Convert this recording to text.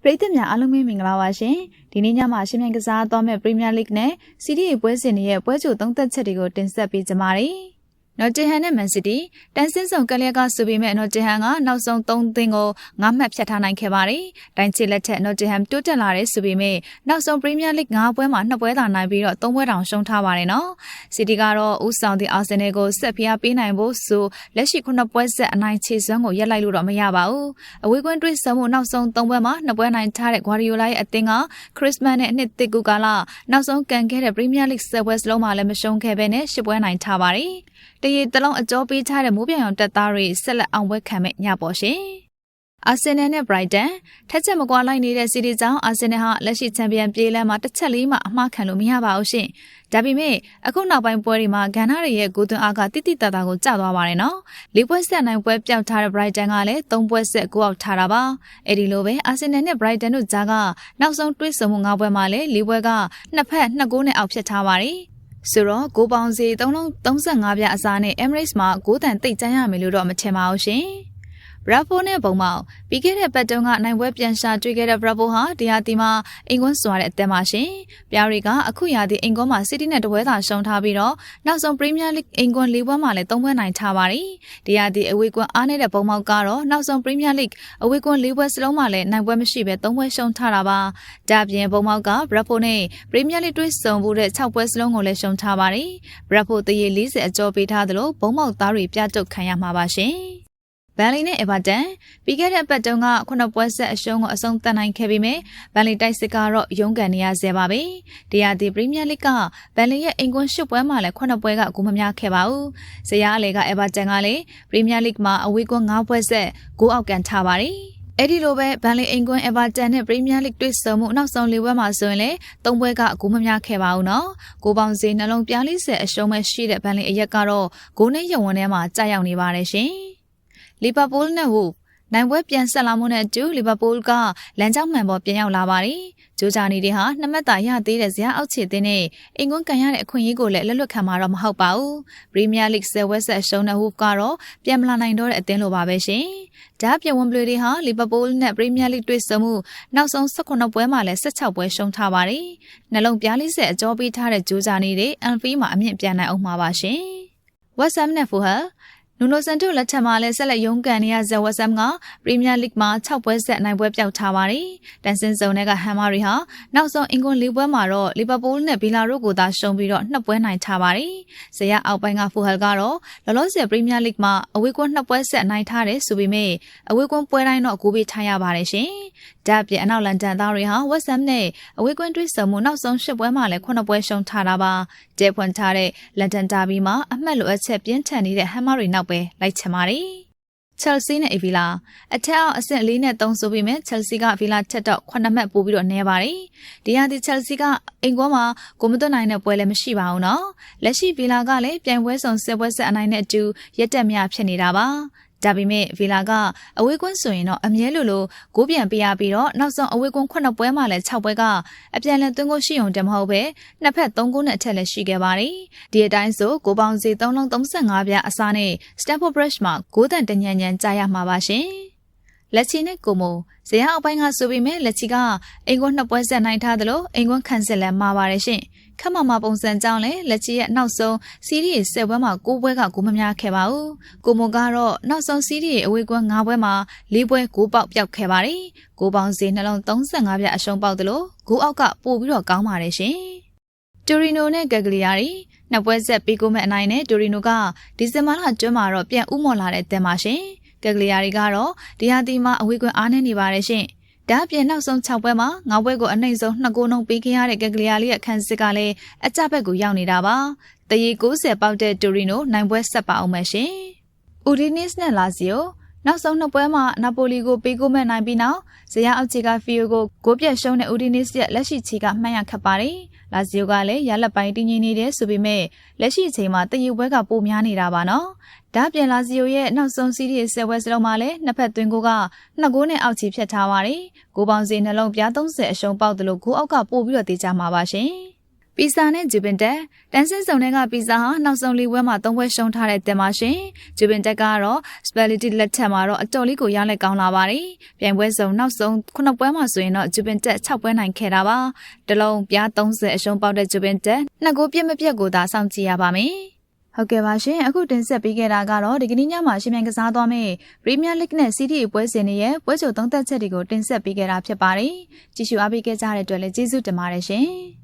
ပရိသတ်များအားလုံးပဲမင်္ဂလာပါရှင်ဒီနေ့ညမှာရှင်မြန်ကစားသွားမဲ့ Premier League နဲ့ City ပွဲစဉ်တွေရဲ့ပွဲကြိုသုံးသက်ချက်တွေကိုတင်ဆက်ပေးကြပါမယ်Nottingham နဲ့ Man City တန်းစင်းဆောင်ကလျက်ကဆိုပေမဲ့ Nottingham ကနောက်ဆုံး3သင်းကို9မှတ်ဖြတ်ထားနိုင်ခဲ့ပါတယ်။တိုင်းချစ်လက်ထက် Nottingham တိုးတက်လာတဲ့ဆိုပေမဲ့နောက်ဆုံး Premier League 9ပွဲမှာ2ပွဲသာနိုင်ပြီးတော့3ပွဲတောင်ရှုံးထားပါတယ်နော်။ City ကတော့ဦးဆောင်သည့် Arsenal ကိုဆက်ဖိအားပေးနိုင်ဖို့ဆိုလက်ရှိ9ပွဲဆက်အနိုင်ချေစွမ်းကိုရက်လိုက်လို့တော့မရပါဘူး။အဝေးကွင်းတွေ့ဆုံမှုနောက်ဆုံး3ပွဲမှာ2ပွဲနိုင်ထားတဲ့ Guardiola ရဲ့အသင်းက Christmas နဲ့အနှစ်သစ်ကူကာလနောက်ဆုံးကန်ခဲ့တဲ့ Premier League 10ပွဲစလုံးမှာလည်းမရှုံးခဲ့ဘဲနဲ့10ပွဲနိုင်ထားပါတယ်။တရေတလုံးအကျော်ပေးထားတဲ့မိုးပြောင်ရောင်တက်သားတွေဆက်လက်အောင်ပွဲခံမဲ့ညပေါ်ရှင်။ Arsenal နဲ့ Brighton ထက်ချက်မကွာလိုက်နေတဲ့ City ကြောင့် Arsenal ဟာလက်ရှိချန်ပီယံပြေးလမ်းမှာတစ်ချက်လေးမှအမှားခံလို့မရပါဘူးရှင်။ဒါပေမဲ့အခုနောက်ပိုင်းပွဲတွေမှာဂန်နာတွေရဲ့ဂိုးသွင်းအားကတိတိတတ်တာကိုကျသွားပါတယ်နော်။၄ပွဲဆက်နိုင်ပွဲပျောက်ထားတဲ့ Brighton ကလည်း3ပွဲဆက်ကိုအောင်ထားတာပါ။အဲဒီလိုပဲ Arsenal နဲ့ Brighton တို့ကြားကနောက်ဆုံးတွေ့ဆုံမှု9ပွဲမှာလည်း၄ပွဲကနှစ်ဖက်2ဂိုးနဲ့အောက်ဖြစ်ထားပါတယ်။ဆိုတော့ဂိုးပေါင်းစီ335ပြအစားနဲ့ Emirates မှာဂိုးတန်တိတ်ကျန်းရမယ်လို့တော့မထင်ပါဘူးရှင်။ Bravo နဲ့ဘုံမောက်ပြီးခဲ့တဲ့ပတ်တုန်းကနိုင်ပွဲပြန်ရှာတွေ့ခဲ့တဲ့ Bravo ဟာတရားတီမှာအင်ကွန်းစွာတဲ့အသင်းပါရှင်။ပြားတွေကအခုရာသီအင်ကွန်းမှာ City နဲ့တပွဲသာရှုံးထားပြီးတော့နောက်ဆုံး Premier League အင်ကွန်း၄ပွဲမှာလည်း3ပွဲနိုင်ထားပါတယ်။တရားတီအဝေးကွန်းအားနေတဲ့ဘုံမောက်ကတော့နောက်ဆုံး Premier League အဝေးကွန်း၄ပွဲစလုံးမှာလည်းနိုင်ပွဲမရှိဘဲ3ပွဲရှုံးထားတာပါ။ဒါပြင်ဘုံမောက်က Bravo နဲ့ Premier League တွေ့ဆုံမှုတဲ့6ပွဲစလုံးကိုလည်းရှုံးထားပါတယ်။ Bravo တရေ40အကျော်ပေးထားသလိုဘုံမောက်သားတွေပြတ်တုတ်ခံရမှာပါရှင်။ဘန်လီနဲ့အေဗာတန်ပြီးခဲ့တဲ့အပတ်တုန်းက9ပွဲဆက်အရှုံးကိုအဆုံးသတ်နိုင်ခဲ့ပြီးမြဲဘန်လီတိုက်စစ်ကတော့ရုန်းကန်နေရဆဲပါပဲ။တရားဒီပရီးမီးယားလိဂ်ကဘန်လီရဲ့အင်ကွန်း10ပွဲမှာလည်း9ပွဲကဂိုးမများခဲ့ပါဘူး။ဇယားအလေကအေဗာတန်ကလည်းပရီးမီးယားလိဂ်မှာအဝေးကွန်း9ပွဲဆက်ဂိုးအောက်ကန်ထားပါတယ်။အဲ့ဒီလိုပဲဘန်လီအင်ကွန်းအေဗာတန်နဲ့ပရီးမီးယားလိဂ်တွေ့ဆုံမှုနောက်ဆုံး၄ပွဲမှာဆိုရင်လည်း3ပွဲကဂိုးမများခဲ့ပါဘူးနော်။ဂိုးပေါင်းစီနှလုံးပြား40အရှုံးပဲရှိတဲ့ဘန်လီအရက်ကတော့ဂိုးနဲ့ရုံဝင်ထဲမှာကြာရောက်နေပါတယ်ရှင်။လီဗာပူးလ်နဲ့ဟူနိုင်ပွဲပြန်ဆက်လာမှုနဲ့အတူလီဗာပူးလ်ကလမ်းကြောင်းမှန်ပေါ်ပြန်ရောက်လာပါတယ်။ဂျိုဂျာနီတွေဟာ2မှတ်သာရသေးတဲ့ဇယားအောက်ခြေသင်းနဲ့အင်ကွန်းကန်ရတဲ့အခွင့်အရေးကိုလည်းလက်လွတ်ခံမှာတော့မဟုတ်ပါဘူး။ပရီးမီးယားလိဂ်10ဝက်ဆက်ရှုံးတဲ့ဟူကတော့ပြန်မလာနိုင်တော့တဲ့အသင်းလိုပါပဲရှင်။ဒါပြင်ဝန်ဘလေတွေဟာလီဗာပူးလ်နဲ့ပရီးမီးယားလိဂ်တွေ့ဆုံမှုနောက်ဆုံး18ပွဲမှာလည်း16ပွဲရှုံးထားပါတယ်။နှလုံးပြား40အကျော်ပေးထားတဲ့ဂျိုဂျာနီတွေအန်ဖီမှာအမြင့်ပြန်နိုင်အောင်မှာပါရှင်။ဝက်ဆမ်နဲ့ဖူဟယ်နူနိုဆန်တိုလက်ထက်မှာလည်းဆက်လက်ရုန်းကန်နေရဇဝက်ဆမ်ကပရီးမီးယားလိဂ်မှာ6ပွဲဆက်နိုင်ပွဲပျောက်ထားပါတယ်။တန်ဆင်းစုံတွေကဟမ်မာရီဟာနောက်ဆုံးအင်ကွန်း၄ပွဲမှာတော့လီဗာပူးလ်နဲ့ဗီလာရိုကိုသာရှုံးပြီးတော့2ပွဲနိုင်ထားပါတယ်။ဇယားအောက်ပိုင်းကဖူဟယ်ကတော့လောလောဆယ်ပရီးမီးယားလိဂ်မှာအဝေးကွန်း2ပွဲဆက်နိုင်ထားတယ်ဆိုပေမဲ့အဝေးကွန်းပွဲတိုင်းတော့ဂိုးပေးထားရပါတယ်ရှင်။ဒါ့အပြင်အနောက်လန်ဒန်သားတွေဟာဝက်ဆမ်နဲ့အဝေးကွန်းတွေ့ဆုံမှုနောက်ဆုံး10ပွဲမှာလည်း9ပွဲရှုံးထားတာပါ။တဲဖွင့်ထားတဲ့လန်ဒန်ဒါဘီမှာအမှတ်လိုအပ်ချက်ပြင်းထန်နေတဲ့ဟမ်မာရီနောက်ပဲလိုက်ချင်ပါတယ်။ Chelsea နဲ့ Villa အထက်အောက်အဆင့်4နဲ့3ဆိုပြီးမြဲ Chelsea က Villa ထက်တော့9မှတ်ပိုပြီးတော့နည်းပါတယ်။ဒီဟာဒီ Chelsea ကအင်ကွန်းမှာကိုမသွတ်နိုင်တဲ့ပွဲလည်းမရှိပါဘူးနော်။လက်ရှိ Villa ကလည်းပြိုင်ပွဲဆောင်10ပွဲဆက်အနိုင်နဲ့အတူရက်တက်မြဖြစ်နေတာပါ။ဒါပေမဲ့ဗီလာကအဝေးကွန်းဆိုရင်တော့အမြဲလိုဂိုးပြန်ပေးရပြီးတော့နောက်ဆုံးအဝေးကွန်း9ပွဲမှာလည်း6ပွဲကအပြန်လည်သွင်းကိုရှိုံတယ်မဟုတ်ပဲနှစ်ဖက်3ဂိုးနဲ့အထက်လည်းရှိခဲ့ပါတယ်ဒီအတိုင်းဆိုဂိုးပေါင်းစီ335ပြားအစားနဲ့ Stamford Bridge မှာဂိုးတန်တညံညံကြားရမှာပါရှင်လက်ချီနဲ့ကိုမိုဇယားအပိုင်းကဆိုပြီးမြဲလက်ချီကအင်ကွန်း2ပွဲဆက်နိုင်ထားသလိုအင်ကွန်းခံစစ်လည်းမှာပါတယ်ရှင်ခက်မပုံစံကြောင်းလဲလက်ချီရဲ့နောက်ဆုံးစီးရီး10ပွဲမှာ9ပွဲကဂိုးမများခဲ့ပါဘူးကိုမိုကတော့နောက်ဆုံးစီးရီးအဝေးကွန်း9ပွဲမှာ4ပွဲဂိုးပေါက်ပျောက်ခဲ့ပါတယ်ဂိုးပေါင်းစီနှလုံး35ပြအရှုံးပေါက်သလိုဂိုးအောက်ကပို့ပြီးတော့ကောင်းပါတယ်ရှင်တိုရီနိုနဲ့ဂက်ဂလီယာရီနှစ်ပွဲဆက်ပြီးကိုမဲ့အနိုင်နဲ့တိုရီနိုကဒီဇင်ဘာလကျွန်းမှာတော့ပြန်ဥမော်လာတဲ့အသင်းပါရှင်ဂက်ဂလီယာရီကတော့ဒီဟာဒီမှာအဝေးကွန်းအားနည်းနေပါတယ်ရှင်ဒါ့ပြင်နောက်ဆုံး6ပွဲမှာ9ပွဲကိုအနှိမ့်ဆုံး2ဂိုးနှုန်းပေးခဲ့ရတဲ့ဂက်ဂလီယာလီရဲ့အခန်းစစ်ကလည်းအကျဘက်ကိုရောက်နေတာပါ။တရေ90ပေါက်တဲ့တိုရီနိုနိုင်ပွဲဆက်ပါအောင်မယ်ရှင်။ဦးဒီနစ်နဲ့လာဇီယိုနောက်ဆုံး2ပွဲမှာနာပိုလီကိုပေးကိုမဲ့နိုင်ပြီးနောက်ဇယားအောက်ခြေကဖီယိုကိုဂိုးပြတ်ရှုံးတဲ့ဦးဒီနစ်ရဲ့လက်ရှိခြေကမှန်းရခတ်ပါတယ်။လာဇီယိုကလည်းရလက်ပိုင်းတင်းငိမ့်နေတယ်ဆိုပေမဲ့လက်ရှိအချိန်မှာတရေပွဲကပိုများနေတာပါနော်။ဒါပြင်လာဇီယိုရဲ့နောက်ဆုံးစီးရီး10ပွဲစလုံးမှာလည်းနှစ်ဖက်သွင်းကိုက2ဂိုးနဲ့အောက်ခြေဖြတ်ထားပါတယ်။ဂိုးပေါင်းစီနှလုံးပြား30အရှုံးပေါက်တယ်လို့ဂိုးအောက်ကပို့ပြီးတော့တေးကြမှာပါရှင်။ ပီဇာနဲ့ဂျူပင်တက်တန်းစင်းစုံတွေကပီဇာဟာနောက်ဆုံးလေးဝဲမှာ3ပွဲရှုံးထားတဲ့တင်ပါရှင်ဂျူပင်တက်ကတော့ Spalletti လက်ထက်မှာတော့အတော်လေးကိုရလက်ကောင်းလာပါတယ်ပြိုင်ပွဲစုံနောက်ဆုံး9ပွဲမှာဆိုရင်တော့ဂျူပင်တက်6ပွဲနိုင်ခဲ့တာပါတလုံးပြား30အရှုံးပေါက်တဲ့ဂျူပင်တက်2ဂိုးပြည့်မပြတ်ကိုသာစောင့်ကြည့်ရပါမယ်ဟုတ်ကဲ့ပါရှင်အခုတင်ဆက်ပေးခဲ့တာကတော့ဒီကနေ့ညမှာရှင်မြန်ကစားသွားမယ့် Premier League နဲ့ City ပွဲစဉ်တွေရဲ့ပွဲကြိုသုံးသက်ချက်တွေကိုတင်ဆက်ပေးခဲ့တာဖြစ်ပါတယ်ကြည့်ရှုအားပေးခဲ့ကြတဲ့အတွက်လည်းကျေးဇူးတင်ပါတယ်ရှင်